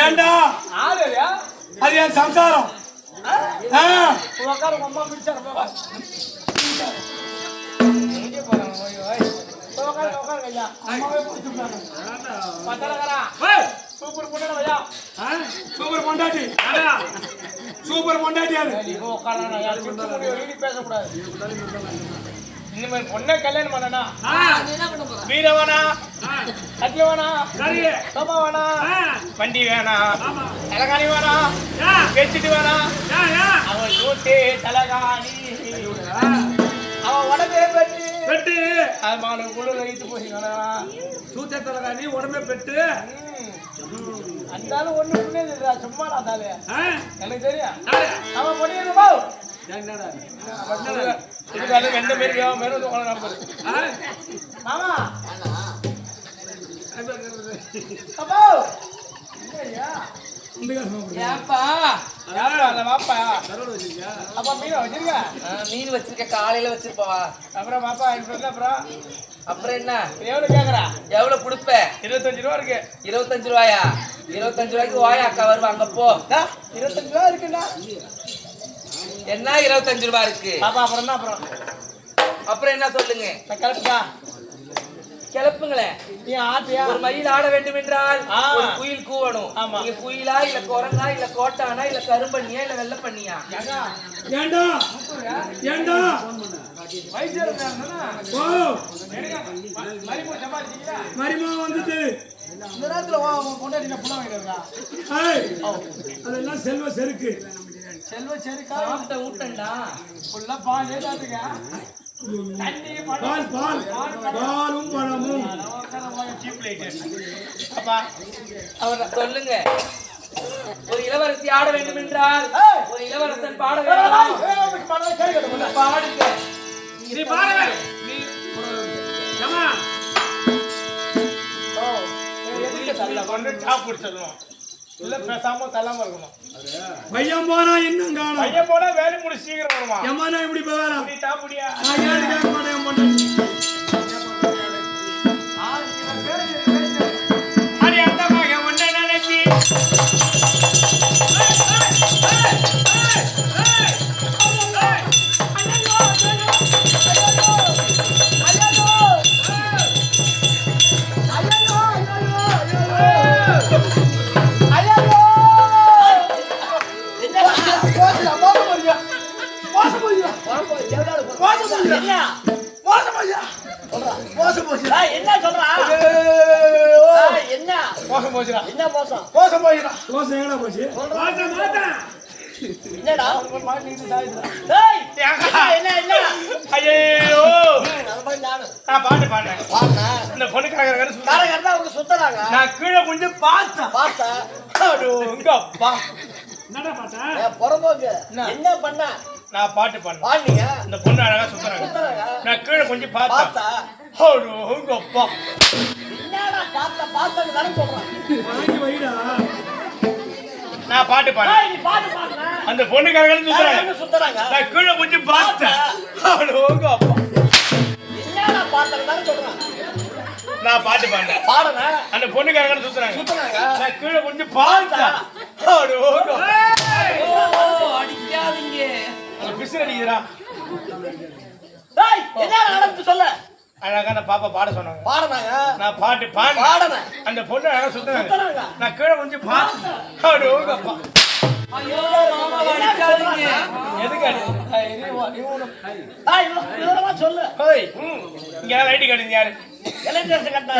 ஏண்டா அது என் சம்சாரம். அம்மா பிடிச்சாரு சூப்பர் பொண்டாட்டி. சூப்பர் பொண்டாட்டி. சூப்பர் பொண்டாட்டி. பேசக்கூடாது. இனிமேல் பொண்ணை கல்யாணம் பண்ணனா வீரவனா அத்தியவனா சோமாவனா வண்டி வேணா தலகாணி வேணா பேச்சுட்டு வேணா அவன் சூட்டு தலகாணி அவன் உடம்பே பெட்டு அது குழு வைத்து போயினா சூத்த தலகாணி உடம்பே பெட்டு அந்தாலும் ஒண்ணு புரியுது சும்மா நாத்தாலே எனக்கு தெரியும் அவன் பண்ணிடுவா இதுக்காக எந்த மாரி மேலும் மாமா மீன் வச்சிருக்க காலையில வச்சிருப்பா. அப்புறம் பாப்பா அப்புறம் என்ன எவ்வளவு கேக்குறா? எவ்வளவு கொடுப்ப? 25 ரூபா இருக்கு. 25 ரூபாயா? 25 ரூபாய்க்கு வாயா அக்கா வருவாங்க போ. 25 ரூபா இருக்குண்ணா. என்ன 25 ரூபாய் இருக்கு பாப்பா? அப்புறம் என்ன சொல்லுங்க? கிளப்புக்கா கிளப்புங்களேன். ஒரு மயில் ஆட வேண்டும் என்றால் ஒரு குயில் கூவணும். நீங்க குயிலா இல்ல குரங்கா இல்ல கோட்டானா இல்ல கரும்பண்ணியா இல்ல வெள்ளை பண்ணியா? ஏண்டா ஏண்டா மரிமா வந்துட்டு இந்த நேரத்துல கொண்டாடி புள்ள வாங்கிடுறா. அதெல்லாம் செல்வ செருக்கு. செல்வ செருக்கா ஊட்டண்டா ஃபுல்லா பால் ஏதாதுங்க. பாலும் பழமும். சொல்லுங்க. ஒரு இளவரசி ஆட வேண்டும் என்றால் ஒரு இளவரசன் பாட வேண்டும். பாடுங்க. நீ பாருங்க. நீ ஜமா எதுக்கு தள்ள கொண்டு டாப் குடிச்சறணும். இல்ல பேசாம தள்ளாம இருக்கணும். பையன் போனா இன்னும் காணோம். பையன் போனா வேலை முடிச்சு சீக்கிரம் வருமா? ஏமானா இப்படி போவாரா? நீ டாப் முடியா? நான் ஏன் கேட்க மாட்டேன் பொண்டாட்டி. அடி அந்த மகன் ஒண்ணே நினைச்சி என்ன சொல்றா? என்ன மோசம் போச்சுடா? என்ன மோசம்? மோசம் போச்சுடா. மோசம் எங்கடா போச்சு? மோசம் மோசம். என்னடா ஒரு மாதிரி நீ சாய்டா. டேய் என்ன என்ன? ஐயோ நான் பாட்டு பாடுறேன். இந்த பொண்ணு காரகரா அவங்க சுத்தறாங்க. நான் கீழே கொஞ்சம் பார்த்தேன். அடோ உங்க அப்பா. என்னடா பாத்தா? பொறம்போக்கு என்ன பண்ண? நான் பாட்டு பாடுங்க. இந்த பொண்ணு அழகா சுத்தறாங்க. நான் கீழே கொஞ்சம் பார்த்தேன். அடோ உங்க அப்பா. என்னடா பார்த்தது தான சொல்றேன். வாங்கி வைடா. நான் பாட்டு பாடுறேன். நீ பாட்டு பாடுற. அந்த பொண்ணு காரகரா சுத்தறாங்க. நான் கீழே கொஞ்சம் பார்த்தேன். அடோ உங்க அப்பா. என்னடா பார்த்தது தான சொல்றேன். நான் பாட்டு பாடுறேன். பாடுங்க. அந்த பொண்ணு காரகரா சுத்தறாங்க. நான் கீழே கொஞ்சம் பார்த்தேன். அடோ உங்க அப்பா. அடிக்காதீங்க. பிசிற அடிக்குறா. டேய் என்ன நடந்து சொல்ல. அழகா நான் பாப்பா பாட சொன்னாங்க. பாடுனாங்க. நான் பாட்டு பாடுனேன். அந்த பொண்ணு அழகா சுத்தறாங்க. நான் கீழ கொஞ்சம் பார்த்தேன். அடோங்க அப்பா. ஐயோ மாமா அடிக்காதீங்க. எதுக்கு அடி? இவனமா சொல்லு. ஹேய் இங்க லைட் கட்டிங்க யாரு? எலக்ட்ரிஷியன் கட்டனா?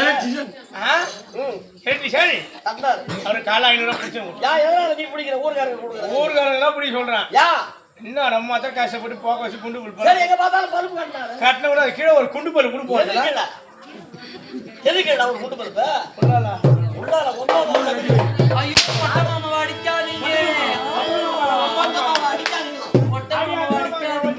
எலக்ட்ரிஷியன் கட்டனார். அவர் கால 500 ரூபாய் பிடிச்சு. எதனால நீ பிடிக்கிற? ஊர்காரங்க கொடுக்குற. ஊர்காரங்க தான் பிடி சொல்றான். இன்னும் நம்ம அத கஷ்டப்பட்டு போக வச்சு குண்டு பல். சரி எங்க பார்த்தாலும் பல்பு கட்டனா கூட கீழ ஒரு குண்டு பல் குடு போடுறல. எதுக்கு ஒரு குண்டு பல்பு? உள்ளால ஐயோ மாமா அடிக்காதீங்க. மாமா அடிக்காதீங்க. மாமா அடிக்காதீங்க.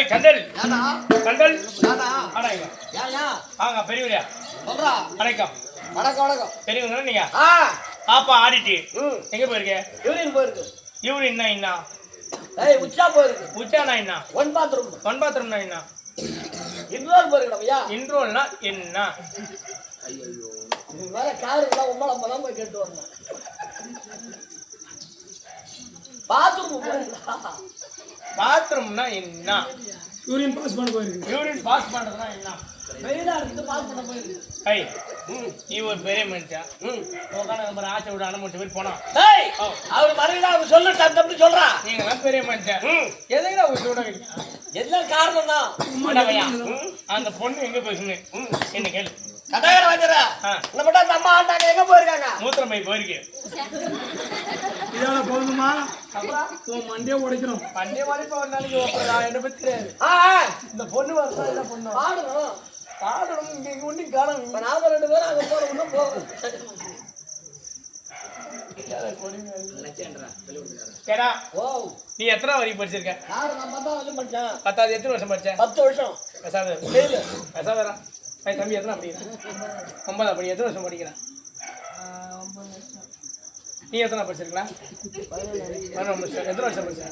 ஏய் கண்டல் ஏடா கண்டல் ஏடா ஆடாங்க ஏயா வாங்க பெரியவரா சொல்றா வணக்கம் வணக்கம் வணக்கம் பெரியவங்க நீங்க ஆ பாப்பா ஆடிட்டு எங்க போயிருக்க யூரின் போயிருக்கு இவரு என்ன ஏய் உச்சா போயிருக்கு உச்சானா என்ன ஒன் பாத்ரூம் ஒன் பாத்ரூம்னா என்ன இன்னொரு போயிருக்கு ஐயா இன்ட்ரோல்னா என்ன ஐயோ நீ வேற கார் எல்லாம் உம்மால மலம் போய் கேட்டு வந்தேன் பாத்ரூம் பாத்ரூம்னா என்ன யூரின் பாஸ் பண்ண போயிருக்கு யூரின் பாஸ் பண்றதுனா என்ன வெயிலா இருந்து பாஸ் பண்ண போயிருக்கு ஐய் நீ ஒரு பெரிய மனுஷன் உட்காந்து நம்ம ஆசை விட அனுமதி போய் போனோம் ஏய் அவர் மறையில அவர் சொல்லு தம்பி சொல்றா நீங்க தான் பெரிய மனுஷன் எதுக்குடா ஒரு சூட வைக்க என்ன காரணம் தான் அந்த பொண்ணு எங்க போயிருக்கு என்ன கேளு கடையற வந்துற நம்ம மட்டும் அந்த அம்மா ஆண்டாங்க எங்க போயிருக்காங்க மூத்திரம் போய் போயிருக்கு இதால போகணுமா உன் மண்டே உடைக்கணும் பண்டே மாதிரி இப்போ ஒரு நாளைக்கு நான் என்ன பத்தி தெரியாது இந்த பொண்ணு வரலாம் என்ன பொண்ணு பாடணும் பாடணும் இங்க ஒன்றும் காணும் இப்ப நாம 2 பேரும் அங்க போற ஒண்ணும் போகும் கேடா ஓ நீ எத்தனை வரைக்கும் படிச்சிருக்க யாரு நான் 10 வருஷம் படிச்சேன் 10வது எத்தனை வருஷம் படிச்ச 10 வருஷம் பெசாத ஃபெயில் பெசாதரா தம்பி எத்தனை படிக்கிறேன் 9 படி எத்தனை வருஷம் படிக்கிறேன் நீ எத்தனை படிச்சிருக்கலாம் 11 வருஷம் எத்தனை வருஷம் படிச்ச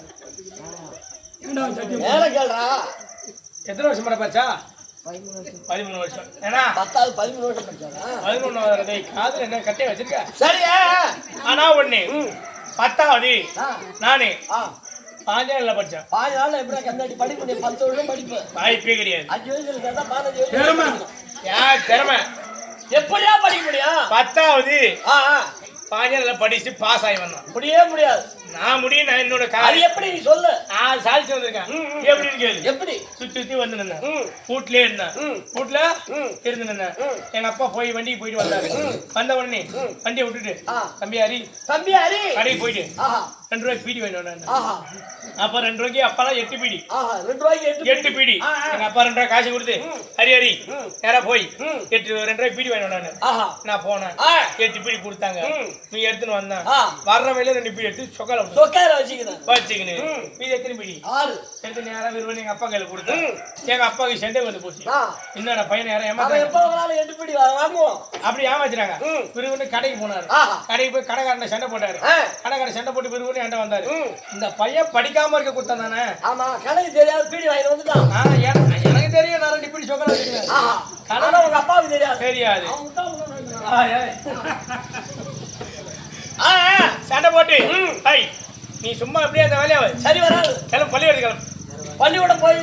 ஏண்டா சத்தியம் மேல கேளுடா எத்தனை வருஷம் படிச்சா 13 வருஷம் ஏன்னா 10வது 13 வருஷம் படிச்சாரா 11வது காதுல என்ன கட்டையை வச்சிருக்க சரியா ஆனா ஒண்ணு 10வது நானு 5 நாள்ல படிச்சேன் 5 நாள்ல எப்படி கண்ணாடி படிக்க முடியும் 10 வருஷம் படிப்பு வாய்ப்பே கிடையாது 5 வயசுல சேர்ந்தா 15 வயசு திறமை யார் திறமை எப்படியா படிக்க முடியும் 10வது 5 நாள்ல படிச்சு பாஸ் ஆகி வந்தான் முடியவே முடியாது நான் முடியும் நான் என்னோட அது காரியம் எப்படி நீ சொல்லு சாதிச்சு வந்திருக்கேன் எப்படின்னு கேளு எப்படி சுத்தி சுத்தி வந்து நின்னேன் வீட்லயே இருந்தேன் வீட்டுல இருந்து நின்னேன் எங்க அப்பா போய் வண்டிக்கு போயிட்டு வந்தாரு வந்த உடனே வண்டியை விட்டுட்டு தம்பி ஹரி கடைக்கு போயிட்டு 2 ரூபாய்க்கு பீடி வாங்கிட்டு வந்தாங்க அப்ப 2 ரூபாய்க்கு அப்பெல்லாம் 8 பீடி 2 ரூபாய்க்கு 8 பீடி எங்க அப்பா 2 ரூபாய் காசு கொடுத்து ஹரி ஹரி நேரா போய் 2 ரூபாய்க்கு பீடி வாங்கிட்டு வந்தாங்க நான் போனேன் 8 பீடி கொடுத்தாங்க நீ எடுத்துன்னு வந்தேன் வர்ற வழியில 2 பீடி எடுத்து சொக்கால வச்சுக்கினு மீதி எத்தனை பீடி 6 எடுத்து நேரா விரும்பி எங்க அப்பா கையில கொடுத்தேன் எங்க அப்பாவுக்கு சண்டை வந்து போச்சு என்னடா பையன் யாரும் அவன் ஏமாத்தாங்க எப்ப வேணாலும் 8 பீடி வாங்குவோம் அப்படி ஏமாத்துறாங்க விரும்பி கடைக்கு போனாரு கடைக்கு போய் கடைக்காரனை சண்டை போட்டாரு கடைக்காரன் சண்டை போட்டு விரும்பி என்கிட்ட வந்தாரு இந்த பையன் படிக்காம இருக்க கொடுத்தான் தானே ஆமா கடைக்கு தெரியாத பீடி வாங்கிட்டு வந்துட்டான் எனக்கு தெரியும் நான் 2 பீடி சொக்கல வச்சிருக்கேன் கடை உங்க அப்பாவுக்கு தெரியாது தெரியாது அவன் தான் சண்டை போட்டு ஹை நீ சும்மா அப்படியே அந்த வேலையாவை சரி வராது கிளம்பு பள்ளிக்கூட கிளம்பு பள்ளிக்கூட போய்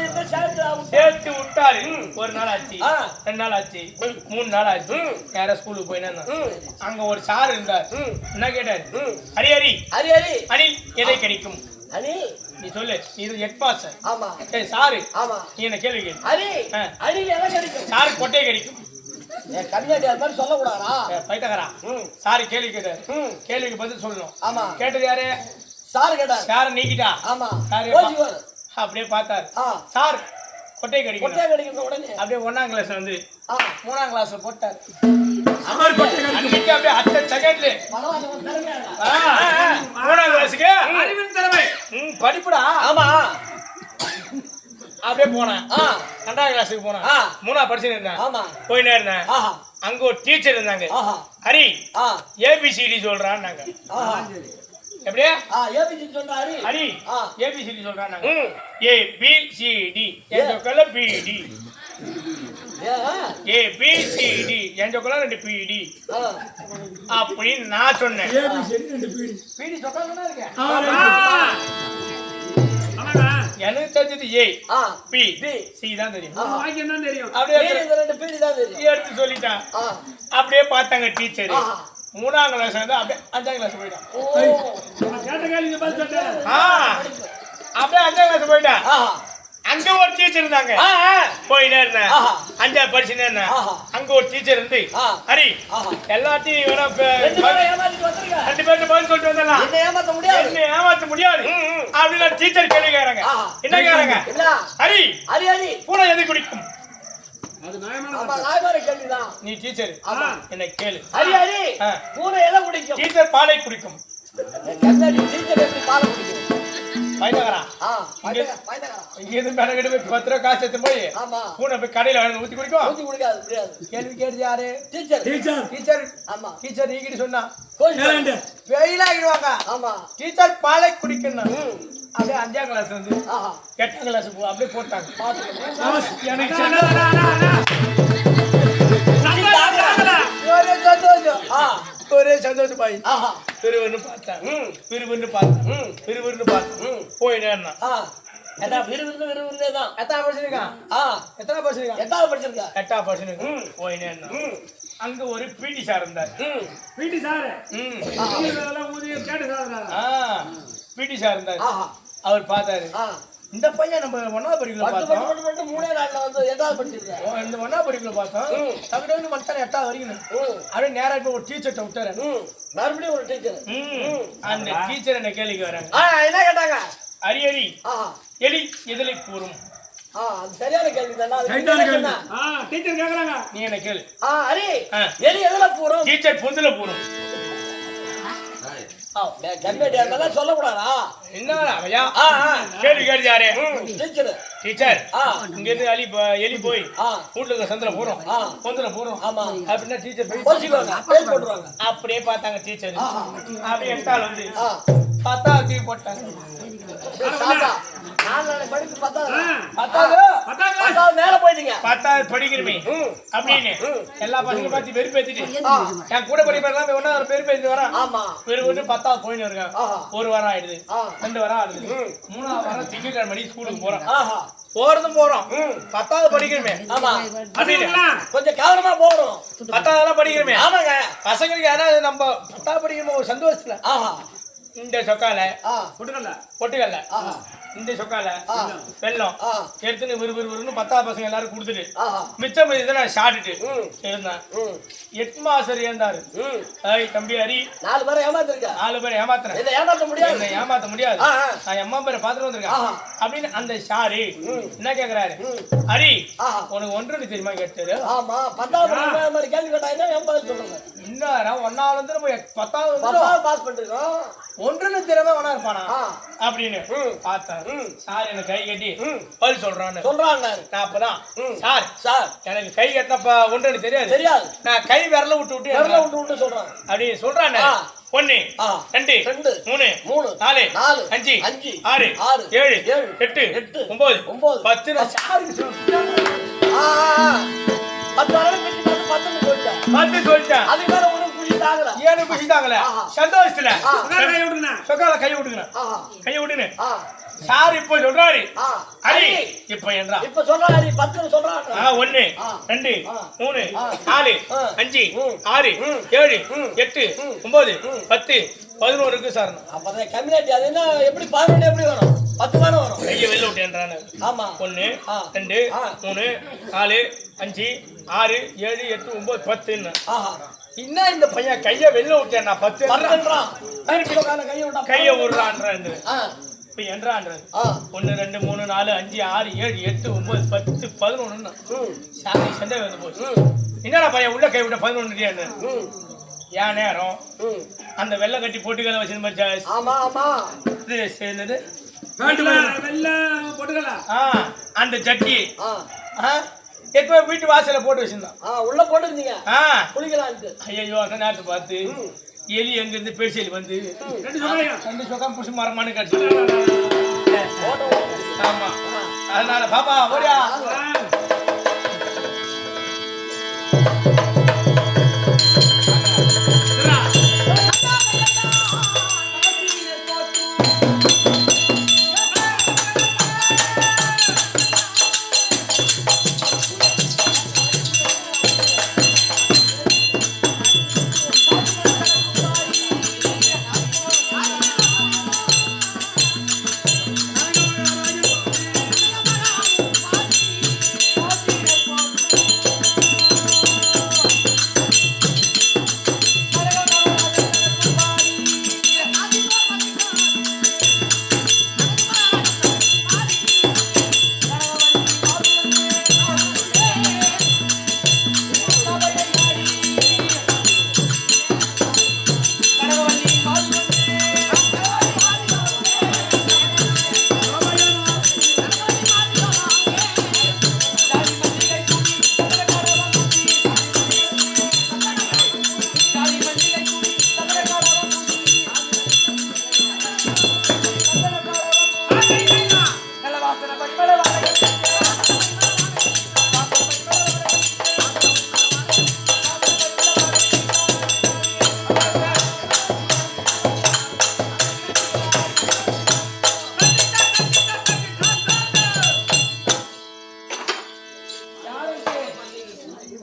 சேர்த்து விட்டாரு 1 நாள் ஆச்சு 2 நாள் ஆச்சு 3 நாள் ஆச்சு யார ஸ்கூலுக்கு போயினா அங்க ஒரு சார் இருந்தார் என்ன கேட்டாரு ஹரி ஹரி ஹரி ஹரி அனில் எதை கிடைக்கும் ஹரி நீ சொல்லு நீ இது ஹெட் பாஸ் ஆமா ஏய் சாரு ஆமா நீ என்ன கேள்வி கேளு ஹரி ஹரி எதை கிடைக்கும் சாரு கொட்டை கிடைக்கும் கண்ணாடி அது மாதிரி சொல்லக்கூடாதா பைத்தகரா சாரு கேள்வி கேட்டாரு கேள்விக்கு பதில் சொல்லணும் ஆமா கேட்டது யாரு சார் கேட்டார் சார் நீக்கிட்டா ஆமா சாரு அப்படியே பார்த்தாரு சார் கொட்டை கிடைக்கும் கொட்டை கிடைக்கும் உடனே அப்படியே 1ஆம் கிளாஸ் வந்து 3ஆம் கிளாஸ்ல போட்டாரு அன்னைக்கு அப்படியே அடுத்த செகண்ட்ல 3ஆம் கிளாஸுக்கு அறிவின் திறமை படிப்புடா ஆமா அப்படியே போனேன் 2ஆம் கிளாஸுக்கு போனேன் 3ஆம் படிச்சுட்டு இருந்தேன் ஆமா போயினே இருந்தேன் அங்க ஒரு டீச்சர் இருந்தாங்க ஹரி ஏபிசிடி சொல்றான்னாங்க எப்படியா ஏபிசி சொல்றாரு ஹரி ஏபிசிடி சொல்றான்னாங்க ஏபிசிடி என்ற பிடி ஏபிசிடி என்ற 2 பிடி அப்படின்னு நான் சொன்னேன் ஏபிசி 2 பீடி பிடி சொக்கலன்னா இருக்கேன் எனக்கு தெரிஞ்சது ஏ பி சி தான் தெரியும் வாக்கி என்ன தெரியும் அப்படியே 2 பீடி தான் தெரியும் எடுத்து சொல்லிட்டான் அப்படியே பார்த்தாங்க டீச்சர் 3ஆம் கிளாஸ் வந்து அப்படியே 5ஆம் கிளாஸ் போயிட்டான் கேட்ட கேள்விக்கு பதில் சொல்றேன் அப்படியே 5ஆம் கிளாஸ் போயிட்டான் அங்க ஒரு டீச்சர் இருந்தாங்க போயினே இருந்தேன் 5ஆவது படிச்சுனே இருந்தேன் அங்க ஒரு டீச்சர் இருந்து ஹரி எல்லாத்தையும் 2 பேருக்கு பதில் சொல்லிட்டு வந்தலாம் என்ன ஏமாத்த முடியாது அப்படின்னு டீச்சர் கேள்வி கேக்குறாங்க என்ன கேக்குறாங்க ஹரி ஹரி பூனை எது குடிக்கும் அது நியாயமான ஆமா நாயமார கேள்விதான் நீ டீச்சர் என்ன கேளு ஹரி பூனை எதை குடிக்கும் டீச்சர் பாலை குடிக்கும் கண்ணாடி டீச்சர் எப்படி பாலை குடிக்கும் பயந்தகரா ஆ, பயந்தகரா. இங்க இருந்து மேல கிட்ட போய் 10 ரூபா காசு எடுத்து போய் ஆமா. பூனை போய் கடையில வாங்கி ஊத்தி குடிக்கும். ஊத்தி குடிக்காது, முடியாது. கேள்வி கேட்டு யாரு? டீச்சர். டீச்சர். ஆமா. டீச்சர் நீங்கிட்டு சொன்னா கோயில். வெயில ஆகிடுவாங்க. ஆமா. டீச்சர் பாலை குடிக்கணும். அப்படியே 5ஆம் கிளாஸ் வந்து ஆஹா. 8ஆம் கிளாஸ் அப்படியே போட்டாங்க. எனக்கு ஒரே சந்தோஷம். ஒரே சந்தோஷம் பாய். ஆஹா. விறுவிறுன்னு பார்த்தேன். விறுவிறுன்னு பார்த்தேன். விறுவிறுன்னு பார்த்தேன். போய் நேர்னா. எத்தா விறுவிறுனே தான். எத்தனை படிச்சிருக்கான்? எத்தனை படிச்சிருக்கான்? 8வது படிச்சிருக்கா. 8ஆம் படிச்சிருக்கான். போய் நேர்னா. அங்க ஒரு பிடி சார் இருந்தார். பிடி சார் பிடி சார் இருந்தார். ஆஹா. அவர் பார்த்தாரு. இந்த பையன் நம்ம 1ஆவது படிக்கல பார்த்தோம். 3 நாள்ல வந்து 8வது படிச்சிருக்கா. இந்த 1ஆவது படிக்கல பார்த்தோம். தவிர வந்து மத்தான 8வது வரைக்கும். அப்படியே நேரா இப்ப ஒரு டீச்சர்ட்ட விட்டாரு. மறுபடியும் ஒரு டீச்சர். அந்த டீச்சர் என்ன கேள்விக்கு வராங்க. என்ன கேட்டாங்க? அரி அரி எலி எதிலை கூறும்? அது சரியான கேள்வி தானா? டீச்சர் கேக்குறாங்க. நீ என்ன கேளு. அரி எலி எதுல பூரும்? டீச்சர் பொந்துல பூரும். கம்பெனியா இருந்தாலும் சொல்லக்கூடாதா? என்ன ஐயா? கேள்வி கேட்டு யாரு? டீச்சர். டீச்சர் இங்க இருந்து எலி போய் வீட்டுல இருக்க சந்தில போறோம், பொந்துல போறோம். ஆமா. அப்படின்னா டீச்சர் போய் போட்டுருவாங்க. அப்படியே பார்த்தாங்க டீச்சர். அப்படியே எட்டால் வந்து 10வது தூக்கி போட்டாங்க. மேல போயிட்டீங்க. 10வது படிக்கிறமே அப்படின்னு எல்லா பசங்களும் பார்த்து வெறுப்பேத்திட்டு என் கூட படிப்பெல்லாம் ஒன்னா வெறுப்பேத்தி வரேன். வெறுப்பு 10வது போயின்னு இருக்காங்க. 1 வாரம் ஆயிடுது, 2 வாரம் ஆயிடுது, 3வது வாரம் திங்கட்கிழமை மணி ஸ்கூலுக்கு போறோம். போறோம் 10வது படிக்கிறமே அப்படின்னு கொஞ்சம் கவனமா போகணும். 10வது படிக்கிறமே. ஆமாங்க. பசங்களுக்கு யாராவது நம்ம 10வது படிக்கிறோம் ஒரு சந்தோஷத்துல இந்த சொக்கால பொட்டுக்கல்ல இந்த சொக்கால வெள்ளம் எடுத்துன்னு விறுவிறுன்னு 10வது பசங்க எல்லாரும் கொடுத்துட்டு மிச்சம் இதெல்லாம் சாப்பிட்டுட்டு இருந்தான். 8 மாசம் இருந்தாரு. தம்பி ஹரி 4 பேரை ஏமாத்திருக்க. 4 பேரை ஏமாத்துறேன். ஏமாத்த முடியாது. நான் அம்மா பேரை பாத்துட்டு வந்திருக்கேன் அப்படின்னு அந்த ஷாரி என்ன கேக்குறாரு. ஹரி உனக்கு ஒன்று தெரியுமா கேட்டாரு. ஆமா. 10வது கேள்வி கேட்டா இன்னும் 1ஆவது வந்து நம்ம 10வது பாஸ் பண்ணிருக்கோம். ஒன்றுன்னு திறமை ஒன்னா இருப்பானா அப்படின்னு பார்த்தேன். சார் எனக்கு கை கட்டி பதில் சொல்றாங்க. நான் அப்பதான் சார் எனக்கு கை கட்டினப்ப ஒன்றுன்னு தெரியாது. நான் கை விரல விட்டு சொல்றேன் அப்படி சொல்றாங்க. 1 2 3 4 5 6 7 8 9 10 10 சொல்லிட்டேன். ஏன்னு குஷிதாங்கல சந்தோஷத்துல சொக்கால கை விட்டுங்க. சார் இப்ப சொல்றாரு. ஹரி இப்ப என்றா இப்ப சொல்றாரு. 10 சொல்றாங்க. 1 2 3 4 5 6 7 8 9 10 11 இருக்கு சார். அப்பதான் கம்யூனிட்டி அது என்ன எப்படி 11 எப்படி வரும்? 10 தானே வரும். கைய வெளில விட்டேன்றானே. ஆமா. 1 2 3 4 5 6 7 8 9 10 என்ன இந்த பையன் கைய வெளில விட்டேன். நான் 10 கைய விடுறான்றான். இப்ப என்றான்றது 1 2 3 4 5 6 7 8 9 10 11 சாமி சண்டை வந்து போச்சு. என்னடா பையன் உள்ள கை விட்ட 11 ஏன் நேரம் அந்த வெள்ளை கட்டி போட்டுக்கல வச்சிருந்த மாதிரி. ஆமா ஆமா. இது சேர்ந்தது அந்த ஜட்டி எப்ப வீட்டு வாசல போட்டு வச்சிருந்தான். உள்ள போட்டுருந்தீங்க குளிக்கலாம். ஐயோ அந்த நேரத்தை பார்த்து எலி எங்க இருந்து பேசியல் வந்து 2 சொக்கம் புடிச்சு மரமானு கடிச்சு. ஆமா. அதனால பாப்பா ஓடியா.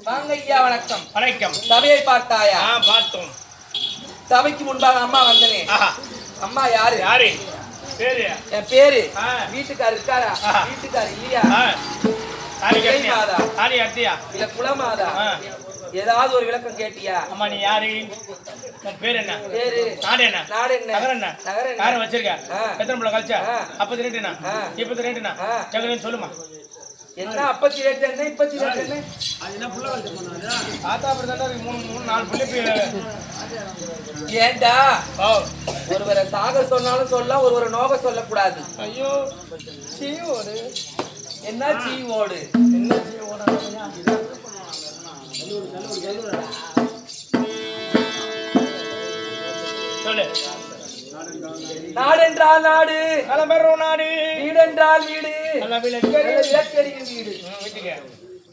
வாங்க ஐயா, வணக்கம். வணக்கம். சபையை பார்த்தாயா? பார்த்தோம். சபைக்கு முன்பாக அம்மா வந்தனே. அம்மா யாரு? யாரு பேரு? என் பேரு. வீட்டுக்காரர் இருக்காரா? வீட்டுக்காரர் இல்லையா? தாலி அத்தியா இல்ல குலமாதா? ஏதாவது ஒரு விளக்கம் கேட்டியா? அம்மா நீ யாரு? உன் பேர் என்ன? பேரு நாடு என்ன? நாடு என்ன? நகரம் என்ன? நகரம் என்ன? யாரும் வச்சிருக்க? எத்தனை பிள்ளை கழிச்சா? 52னா? 22னா? ஜெகன் சொல்லுமா. என்ன 52 என்ன 22 என்ன? அது என்ன புள்ள வச்சு பண்ணாதா? தாத்தா அப்படிதான் இருக்கு. 3 4 பிள்ளை. ஏண்டா ஒருவரை சாக சொன்னாலும் சொல்லலாம், ஒருவரை நோக சொல்லக்கூடாது. ஐயோ சீவோடு என்ன சீவோடு? என்ன சீவோடு? சொல்லு. நாடென்றால் நாடு, நலம்பெறும் நாடு. வீடென்றால் வீடு, விளக்கெரியும் வீடு.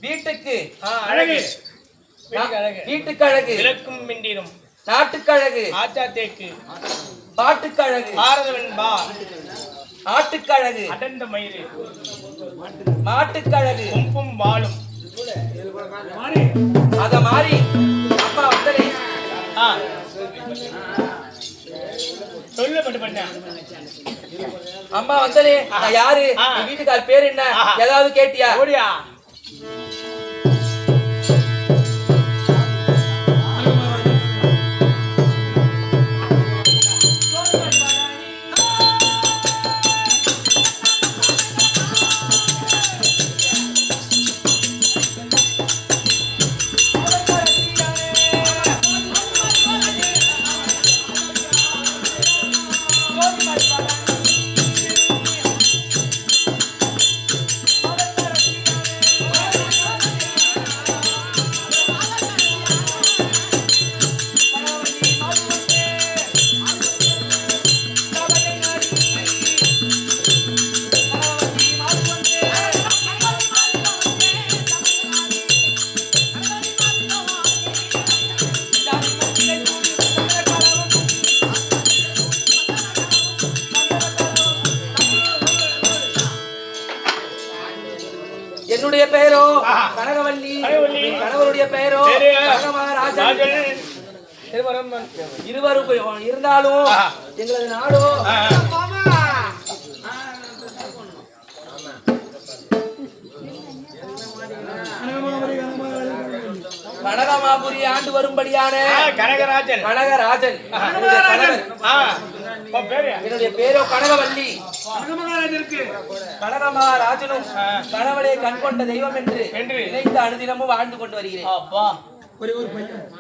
வீட்டுக்கு அழகு, வீட்டுக்கு அழகு, விளக்கும் மிண்டிரும். நாட்டுக்கு அழகு, ஆச்சா தேக்கு. பாட்டுக்கு அழகு, பாரதவன்பா. ஆட்டுக்கு அழகு, அடர்ந்த மயிறு. மாட்டுக்கு அழகு, கொம்பும் வாழும். அத மாதிரி அப்பா வந்தனே. சொல்லு பட்டு பண்ண. அம்மா வந்தனே. நான் யாரு? வீட்டுக்கார் பேர் என்ன? ஏதாவது கேட்டியா? ஓடியா. என்னுடைய பெயரோ கனகவல்லி, கணவருடைய பெயரோ கனகமகாராஜன். இருவரும் இருந்தாலும் எங்களது நாடோ கனகமாபுரி ஆண்டு வரும்படியான கனகராஜன். கனகராஜன் என்னுடைய பேரோ கனகவல்லி. கனகமகாராஜனும் கணவனை கண்கொண்ட தெய்வம் என்று நினைத்து அனுதினமும் வாழ்ந்து கொண்டு வருகிறேன்.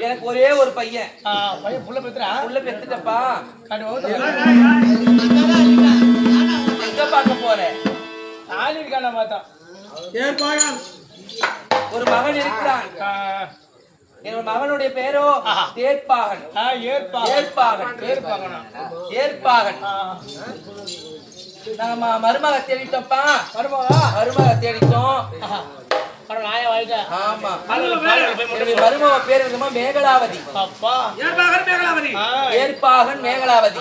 எனக்கு ஒரே ஒரு பையன். புள்ள பெத்துட்டப்பா. எங்க பார்க்க போறேன்? ஒரு மகன் இருக்கிறான். என் மகனுடைய பேரோ தேர்ப்பாகன். ஏற்பாகன். நாங்க மருமக தேடிட்டோம்ப்பா. மருமக தேடிட்டோம். ஆமா. மருமக பேர் என்னமோ மேகலாவதி. ஏற்பாகன் மேகலாவதி.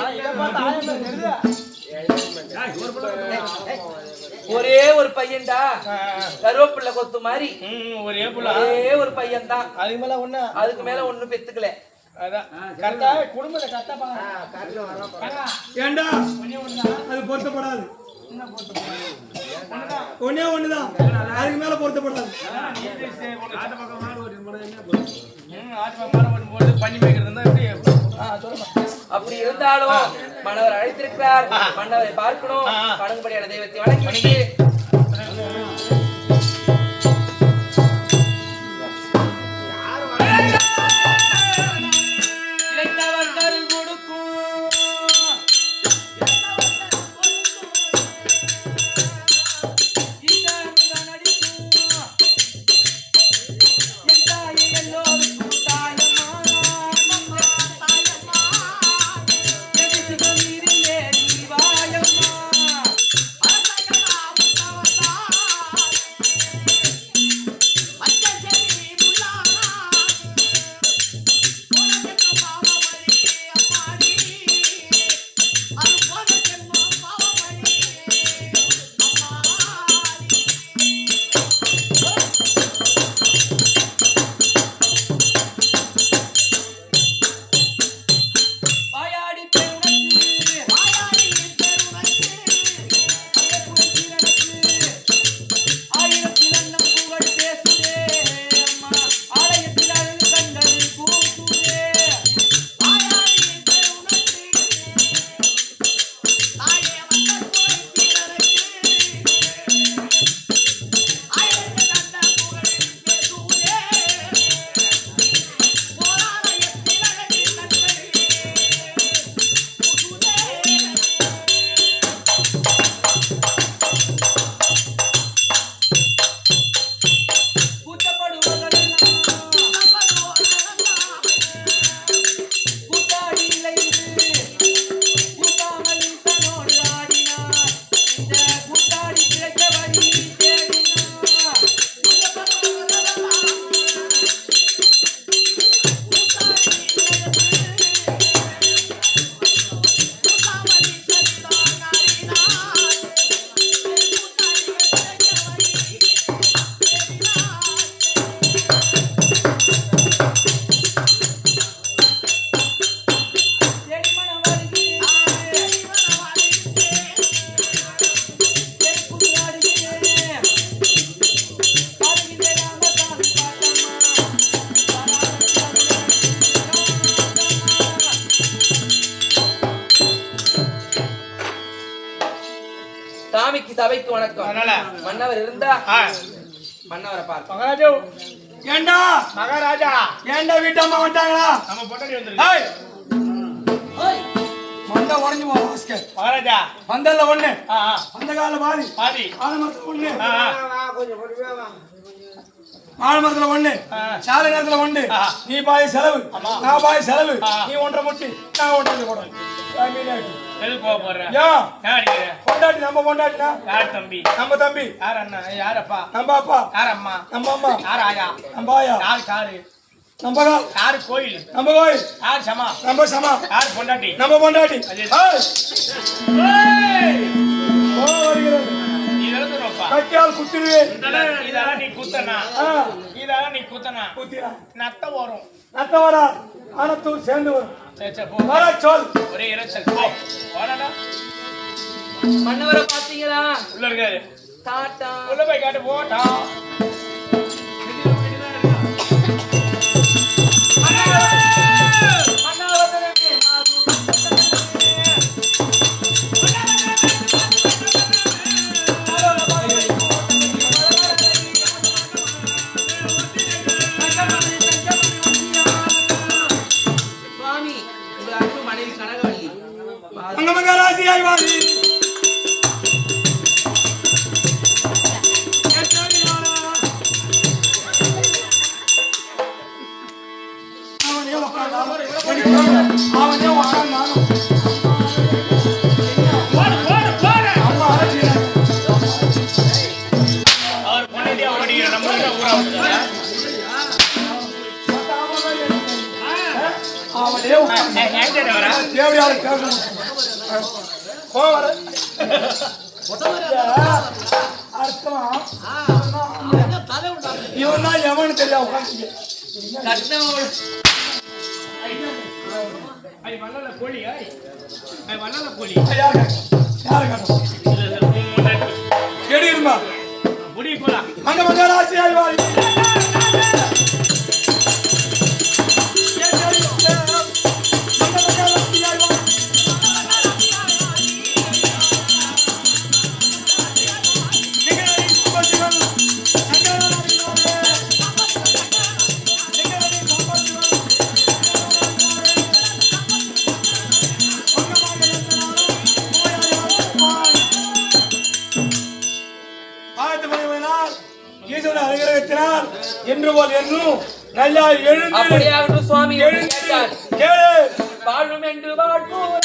ஒரே ஒரு பையன்டா, கருவேப்பிள்ளை கொத்து மாதிரி ஒரே ஒரு பையன் தான். அதுக்கு மேல ஒண்ணும் பெத்துக்கல. ஏண்டா அது பொருத்தப்படாது. ஒன்னே ஒண்ணுதான், அதுக்கு மேல பொருத்தப்படாது. அப்படி இருந்தாலும் மன்னவர் அழைத்திருக்கிறார். மன்னவரை பார்க்கணும். வணங்கும்படியான தெய்வத்தை வணங்கி சபைக்கு வணக்கம். அதனால மன்னவர் இருந்தா ஆ, மன்னவரை பார்ப்போம். மகாராஜா ஏண்டா மகாராஜா ஏண்டா வீட்டம்மா வந்துட்டாங்களா? நம்ம பொண்டாட்டி வந்துருக்கு. ஏய் மண்டை உடைஞ்சு போ வாஸ்கர். மகாராஜா பந்தல்ல ஒண்ணு, ஆ ஆ, அந்த கால பாதி, பாதி ஆலமரத்துல ஒண்ணு, ஆ ஆ, ஆலமரத்துல ஒண்ணு, சாலை நேரத்துல ஒண்ணு. ஆ. நீ பாய் செலவு, ஆமா. நான் பாய் செலவு. ஆ. நீ ஒன்றரை முட்டி, நான் ஒன்றரை போடுறேன். எதுக்கு கோவ போடுற? ஏன் ஏன் அடிக்கிற? பொண்டாட்டி நம்ம பொண்டாட்டினா யார் தம்பி? நம்ம தம்பி, யார் அண்ணா? யார் அப்பா? நம்ம அப்பா, யார் அம்மா? நம்ம அம்மா, யார் ஆயா? நம்ம ஆயா, யார் காரு? நம்ம கால், யார் கோயில்? நம்ம கோயில், யார் சமா? நம்ம சமா, யார் பொண்டாட்டி? நம்ம பொண்டாட்டி. அது- ஏய், ஏய்! கோவம் வருகிறது. நீ எழுதுறப்பா. கட்டியால் குத்திடுவேன். இதெல்லாம் நீ குத்தனா? ஆ, இதெல்லாம் நீ குத்தனா? குத்தினா நத்த வரும். நத்த வரா, ஆனத்தூர் சேர்ந்து வரும். சரி சரி, போ. வர சொல். ஒரே இறைச்சல். போ. போடாடா. மன்னவரை பாத்தீங்களா? உள்ள இருக்காரு. டாட்டா. உள்ள போய் காட்டு போட்டா. மன்னவரே மாது. சுவாமி, உங்கள் அன்பு மனைவி கனகவல்லி. அங்கமங்க ராசியாய் வாரி. அவனே உட்கார்ந்தாலும் அவனே உட்கார்ந்தாலும் போடு போடு போடு. அம்மா அழைச்சிடுறாங்க. அவர் பொண்டாட்டி அவருடைய நம்ம ஊரா வந்துட்டாங்க. அவனே உட்கார்ந்து ஏன் தேடி வரா? தேவையான கேட்கணும். கோவம் வர. அர்த்தம் இவன் தான் எவனு தெரியாது உட்காந்து. கட்டினவன் ஐ வல்லல கோழி. ஐ வல்லல கோழி. யாரு கட்டணும் கெடி இருந்தா புடி கோலா. அங்க மகாராசியாய் வாரி. என்று போல் என்றும் நல்லா எழுந்து அப்படியாகட்டும் சுவாமி என்று எழுந்து கேட்டார். கேளு. வாழும் என்று வாழ்வோம்.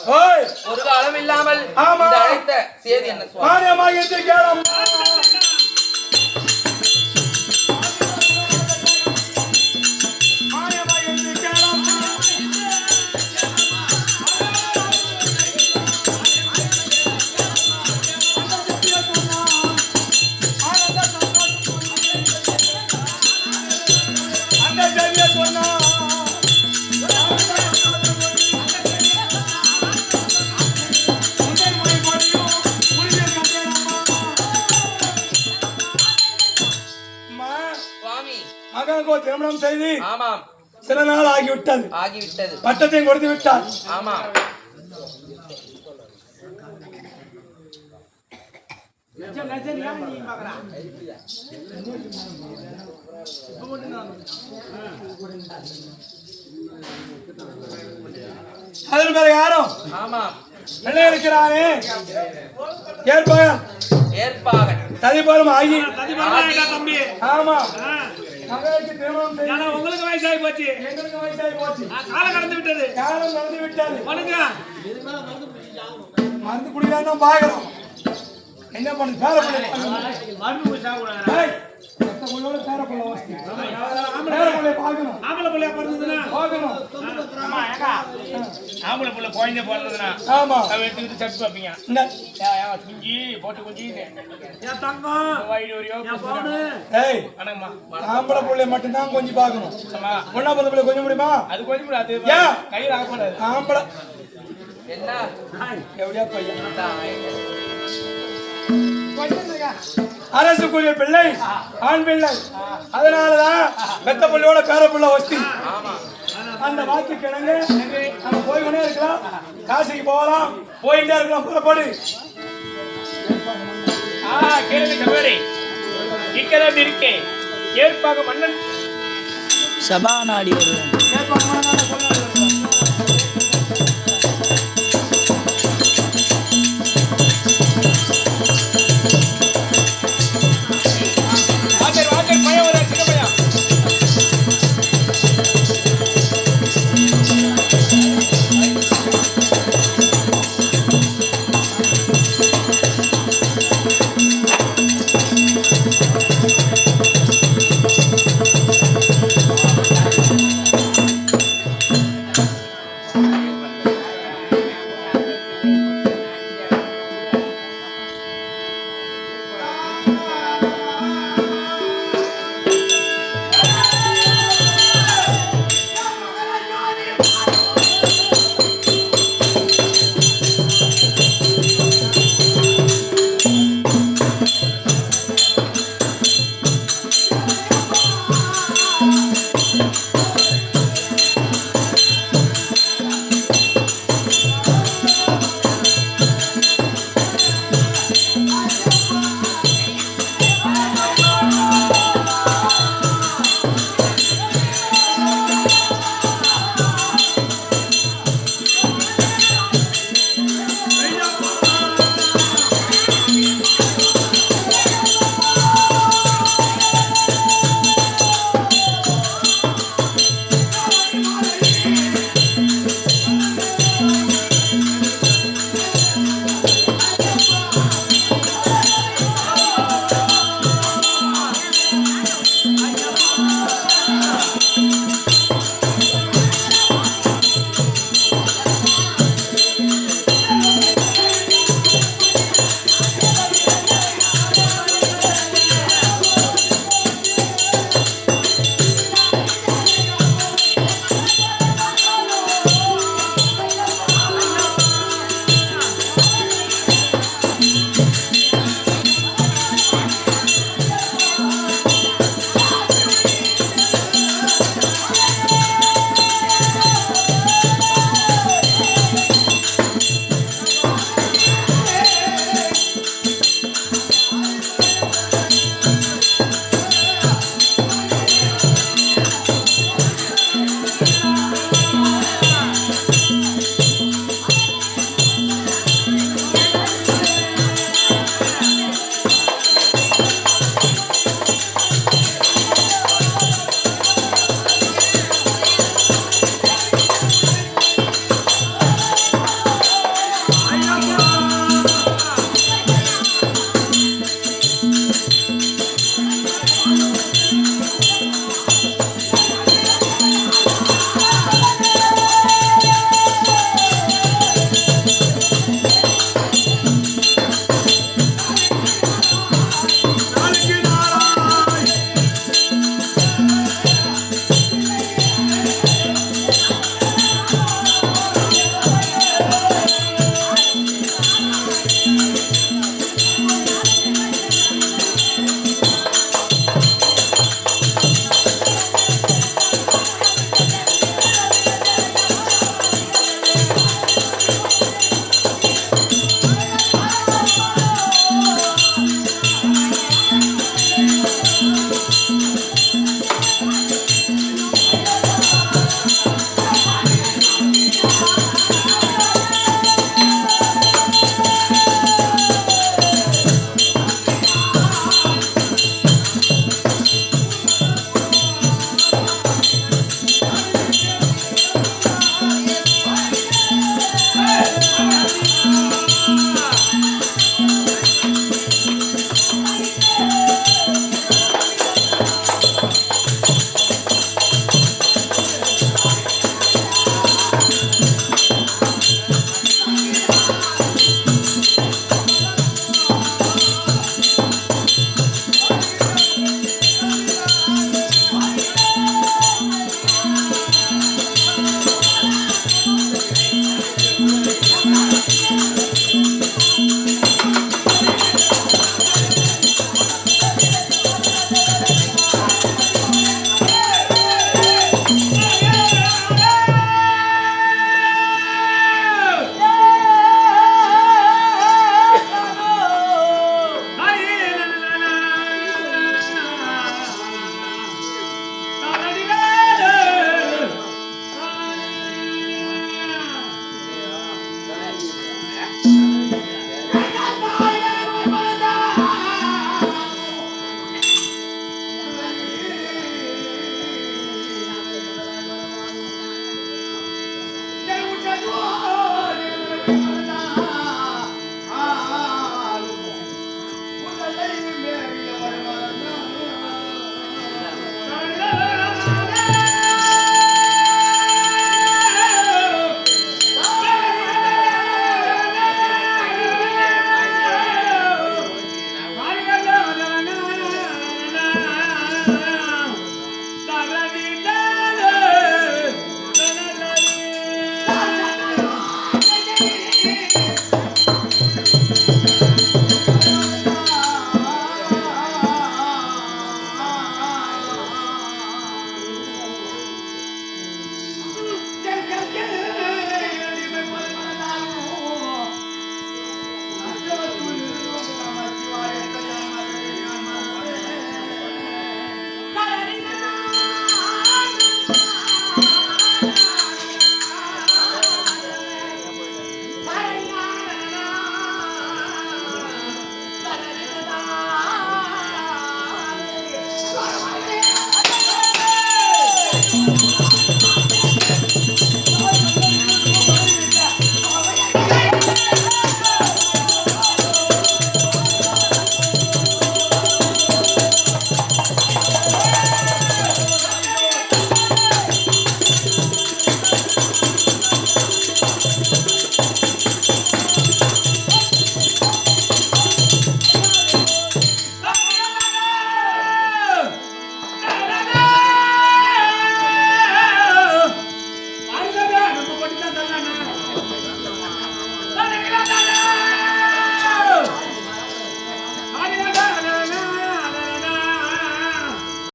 ஓய் ஒரு காலம் இல்லாமல் ஆமா. இந்த அழைத்த சேதி என்ன சுவாமி? மானியமாக என்று கேளம். மானியமாக என்று கேளம். அந்த செய்தியை சொன்னா சுவாமி மகனுக்கு திருமணம் செய்து ஆமாம் சில நாள் ஆகிவிட்டது. ஆகிவிட்டது. பட்டத்தையும் கொடுத்து விட்டார். ஆமாம் அதன் பிறகு யாரும் ஆமாம் பிள்ளை இருக்கிறானே ஏற்பாக ஏற்பாக ததிபரம் ஆகி தம்பி. ஆமா மகளுக்கு திருமணம் செய்து ஆனா உங்களுக்கு வயசாகி போச்சு. எங்களுக்கு வயசாகி போச்சு. காலம் கடந்து விட்டது. காலம் நடந்து விட்டது. வணங்க. மருந்து குடிக்கலாம் தான் பாக்குறோம். என்ன பண்ணு பேர பிள்ளை மருந்து குடிச்சா கூடாது. ஏய், ரத்த குள்ளோட பேர பிள்ளை வாசி. பேர பிள்ளை பார்க்கணும். ஆம்பளை பிள்ளையா பிறந்ததுன்னா ஓ பார்க்கணும். அம்மா ஏக்கா ஆம்பளை புள்ள குழந்தை பிறந்ததுன்னா ஆமா அவ எடுத்துக்கிட்டு சட்டு வைப்பீங்க இந்த குஞ்சு போட்டு குஞ்சு என் தங்கம் வயிறு வரையோ ஏய் ஆனாம்மா ஆம்பளை பிள்ளைய மட்டும்தான் கொஞ்சம் பார்க்கணும். அம்மா பொண்ணா பிள்ளை பிள்ளை கொஞ்சம் முடியுமா? அது கொஞ்சம் கூட அது ஏன்? கையில் ஆகக்கூடாது ஆம்பளை என்ன எப்படியா பையன் அரசுக்குரிய பிள்ளை ஆண் பிள்ளை. அதனாலதான் பெத்த பிள்ளையோட பேர பிள்ளை வச்சு அந்த வாக்கு கிழங்கு நம்ம போய்கொண்டே இருக்கலாம். காசிக்கு போகலாம், போயிட்டே இருக்கலாம். புறப்படு. கேளுங்க சகோதரி இக்கதம் இருக்கே ஏற்பாக மன்னன் சபாநாடி வருவேன். ஏற்பாடு பண்ணாதானே சொல்லணும். வாக்கர் வாக்கர் பையன் ஒரு சின்ன பையன்